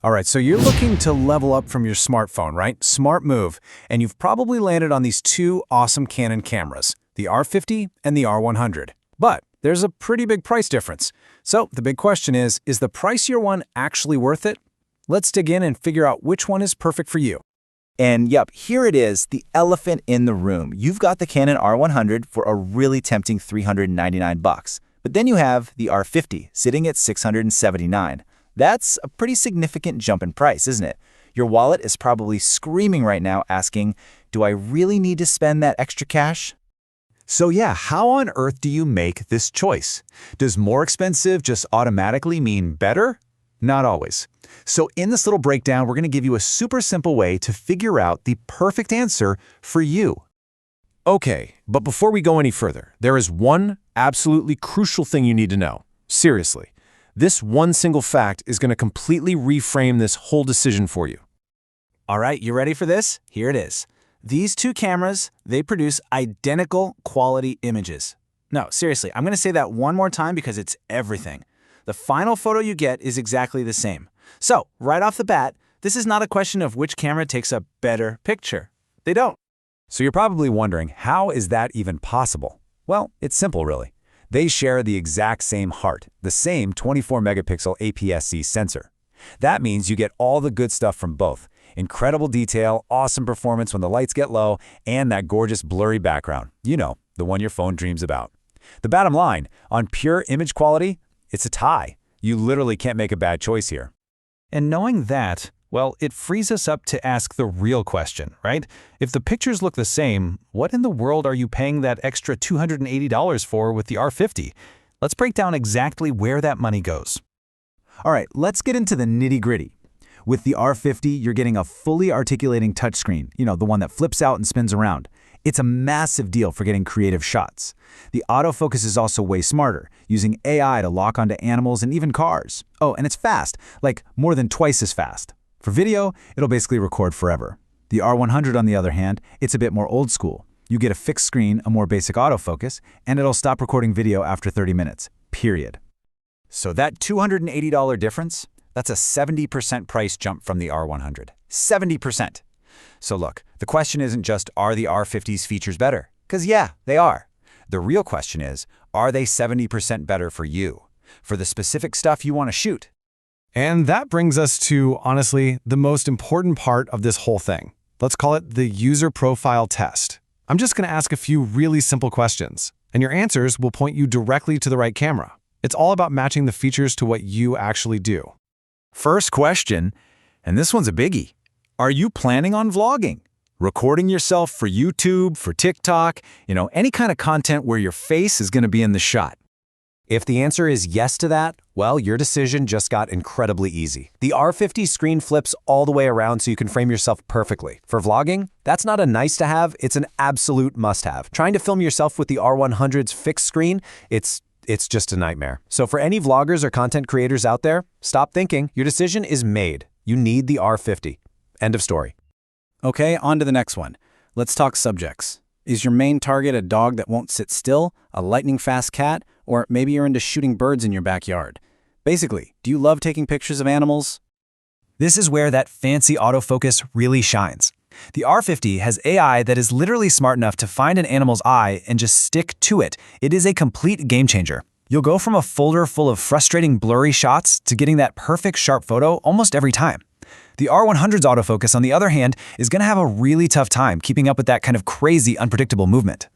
All right, so you're looking to level up from your smartphone, right? Smart move. And you've probably landed on these two awesome Canon cameras, the R50 and the R100. But there's a pretty big price difference. So the big question is the pricier one actually worth it? Let's dig in and figure out which one is perfect for you. And yep, here it is, the elephant in the room. You've got the Canon R100 for a really tempting $399. But then you have the R50 sitting at $679. That's a pretty significant jump in price, isn't it? Your wallet is probably screaming right now asking, do I really need to spend that extra cash? So yeah, how on earth do you make this choice? Does more expensive just automatically mean better? Not always. So in this little breakdown, we're going to give you a super simple way to figure out the perfect answer for you. Okay, but before we go any further, there is one absolutely crucial thing you need to know. Seriously, this one single fact is going to completely reframe this whole decision for you. All right, you ready for this? Here it is. These two cameras, they produce identical quality images. No, seriously, I'm going to say that one more time because it's everything. The final photo you get is exactly the same. So, right off the bat, this is not a question of which camera takes a better picture. They don't. So you're probably wondering, how is that even possible? Well, it's simple, really. They share the exact same heart, the same 24-megapixel APS-C sensor. That means you get all the good stuff from both. Incredible detail, awesome performance when the lights get low, and that gorgeous blurry background. You know, the one your phone dreams about. The bottom line, on pure image quality, it's a tie. You literally can't make a bad choice here. And knowing that, well, it frees us up to ask the real question, right? If the pictures look the same, what in the world are you paying that extra $280 for with the R50? Let's break down exactly where that money goes. All right, let's get into the nitty-gritty. With the R50, you're getting a fully articulating touchscreen, the one that flips out and spins around. It's a massive deal for getting creative shots. The autofocus is also way smarter, using AI to lock onto animals and even cars. Oh, and it's fast, like more than twice as fast. For video, it'll basically record forever. The R100, on the other hand, it's a bit more old school. You get a fixed screen, a more basic autofocus, and it'll stop recording video after 30 minutes, period. So that $280 difference, that's a 70% price jump from the R100. 70%. So look, the question isn't just, are the R50's features better? Because yeah, they are. The real question is, are they 70% better for you? For the specific stuff you want to shoot? And that brings us to, honestly, the most important part of this whole thing. Let's call it the user profile test. I'm just going to ask a few really simple questions, and your answers will point you directly to the right camera. It's all about matching the features to what you actually do. First question, and this one's a biggie. Are you planning on vlogging? Recording yourself for YouTube, for TikTok, any kind of content where your face is going to be in the shot? If the answer is yes to that, well, your decision just got incredibly easy. The R50 screen flips all the way around so you can frame yourself perfectly. For vlogging, that's not a nice to have, it's an absolute must-have. Trying to film yourself with the R100's fixed screen, it's just a nightmare. So for any vloggers or content creators out there, stop thinking. Your decision is made. You need the R50. End of story. Okay, on to the next one. Let's talk subjects. Is your main target a dog that won't sit still, a lightning-fast cat, or maybe you're into shooting birds in your backyard? Basically, do you love taking pictures of animals? This is where that fancy autofocus really shines. The R50 has AI that is literally smart enough to find an animal's eye and just stick to it. It is a complete game changer. You'll go from a folder full of frustrating blurry shots to getting that perfect sharp photo almost every time. The R100's autofocus, on the other hand, is going to have a really tough time keeping up with that kind of crazy, unpredictable movement.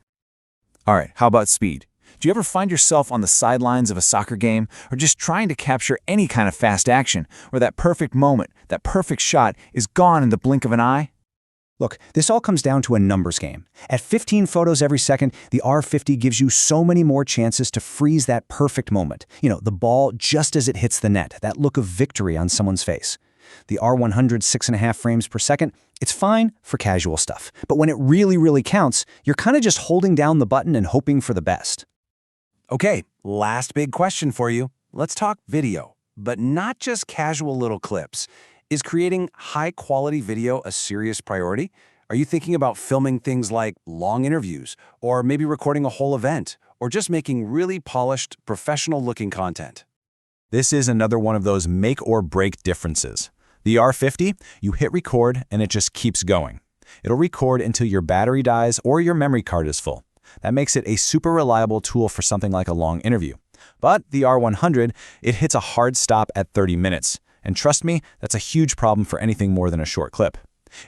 All right, how about speed? Do you ever find yourself on the sidelines of a soccer game or just trying to capture any kind of fast action where that perfect moment, that perfect shot is gone in the blink of an eye? Look, this all comes down to a numbers game. At 15 photos every second, the R50 gives you so many more chances to freeze that perfect moment. The ball just as it hits the net, that look of victory on someone's face. The R100's 6.5 frames per second, it's fine for casual stuff. But when it really, really counts, you're kind of just holding down the button and hoping for the best. Okay, last big question for you. Let's talk video, but not just casual little clips. Is creating high-quality video a serious priority? Are you thinking about filming things like long interviews, or maybe recording a whole event, or just making really polished, professional-looking content? This is another one of those make-or-break differences. The R50, you hit record and it just keeps going. It'll record until your battery dies or your memory card is full. That makes it a super reliable tool for something like a long interview. But the R100, it hits a hard stop at 30 minutes. And trust me, that's a huge problem for anything more than a short clip.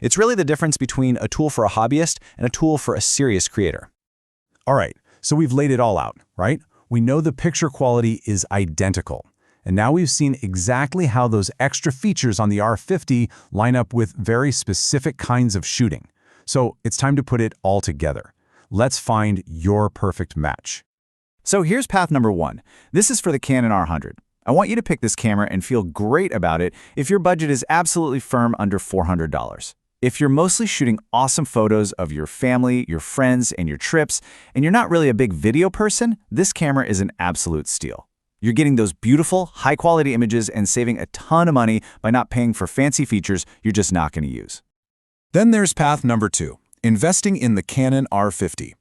It's really the difference between a tool for a hobbyist and a tool for a serious creator. All right, so we've laid it all out, right? We know the picture quality is identical. And now we've seen exactly how those extra features on the R50 line up with very specific kinds of shooting. So it's time to put it all together. Let's find your perfect match. So here's path number 1. This is for the Canon R100. I want you to pick this camera and feel great about it if your budget is absolutely firm under $400. If you're mostly shooting awesome photos of your family, your friends, and your trips, and you're not really a big video person, this camera is an absolute steal. You're getting those beautiful, high-quality images and saving a ton of money by not paying for fancy features you're just not going to use. Then there's path number 2, investing in the Canon R50.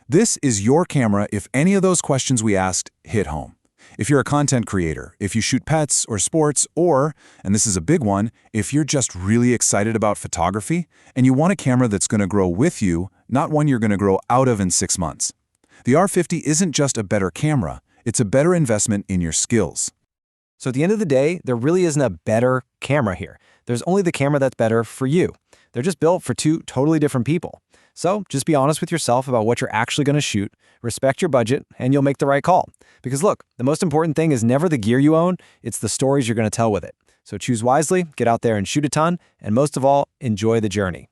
This is your camera if any of those questions we asked hit home. If you're a content creator, if you shoot pets or sports, or, and this is a big one, if you're just really excited about photography and you want a camera that's going to grow with you, not one you're going to grow out of in 6 months. The R50 isn't just a better camera, it's a better investment in your skills. So at the end of the day, there really isn't a better camera here. There's only the camera that's better for you. They're just built for two totally different people. So just be honest with yourself about what you're actually going to shoot, respect your budget, and you'll make the right call. Because look, the most important thing is never the gear you own, it's the stories you're going to tell with it. So choose wisely, get out there and shoot a ton, and most of all, enjoy the journey.